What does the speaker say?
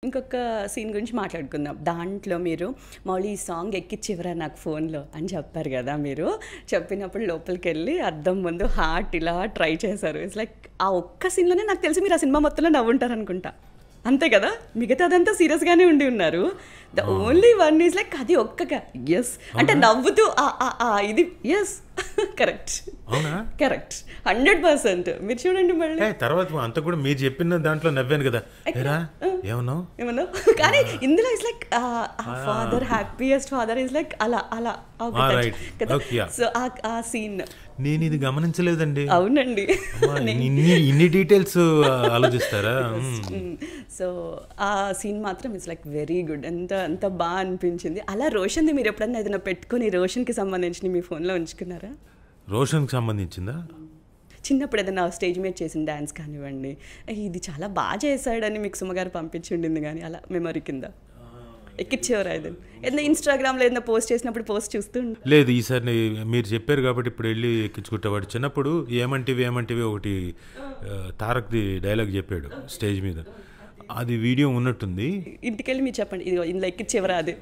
ఇంకొక సీన్ గురించి మాట్లాడుకుందాం. దాంట్లో మీరు మౌలి ఈ సాంగ్ ఎక్కిచ్చివరా నాకు ఫోన్‌లో అని చెప్పారు గదా! మీరు. చెప్పినప్పుడు లోపలికెళ్ళి అద్దం ముందు హార్ట్ ఇలా ట్రై చేశారు. ఇట్స్ లైక్ ఆ ఒక్క సీన్‌లోనే నాకు తెలిసి మీరు ఆ సినిమా మొత్తంలో నవ్వుంటారనుకుంటా. అంతే కదా! మిగతాదంతా సీరియస్‌గానే ఉండి ఉన్నారు. The only one is like అది ఒక్కగా యెస్ అంటే నవ్వుతూ ఇది యెస్ కరెక్ట్. అవునా? కరెక్ట్. 100% మీరు చూడండి మళ్ళీ. తర్వాత అంత కూడా మీరు చెప్పిన దాంట్లో నవ్వాను కదా. ఏరా ఏమన్నావు? ఏమన్నావు? కానీ ఇందులో it's like father happiest father is like అలా అలా సో ఆ సీన్ నేను ఇది గమనించలేదండి. అవునండి. ఇన్ని డీటెయిల్స్ ఆలోచిస్తారా? సో ఆ సీన్ మాత్రం ఇట్స్ లైక్ వెరీ గుడ్. ఎంత బాగా అనిపించింది. అలా రోషన్ది మీరు ఎప్పుడన్నా ఏదైనా పెట్టుకొని రోషన్కి సంబంధించి మీ ఫోన్లో ఉంచుకున్నారా? రోషన్కి సంబంధించిందా? చిన్నప్పుడు ఏదైనా స్టేజ్ మీద చేసిన డాన్స్ కానివ్వండి, ఇది చాలా బాగా చేశాడని మీకు సుమగారు పంపించి ఉండింది కానీ అలా మెమరీ కింద ఎక్కిచ్చేవారు అది ఏదైనా ఇన్స్టాగ్రామ్లో ఏదైనా పోస్ట్ చేసినప్పుడు పోస్ట్ చూస్తూ లేదు. ఈసారి మీరు చెప్పారు కాబట్టి ఇప్పుడు వెళ్ళి ఎక్కించుకుంటేవాడు. చిన్నప్పుడు ఏమంటివి ఒకటి తారక్ది డైలాగ్ చెప్పాడు స్టేజ్ మీద. అది వీడియో ఉన్నట్టుంది. ఇంటికెళ్ళి మీరు చెప్పండి, ఇది ఇందులో ఎక్కిచ్చేవరా అది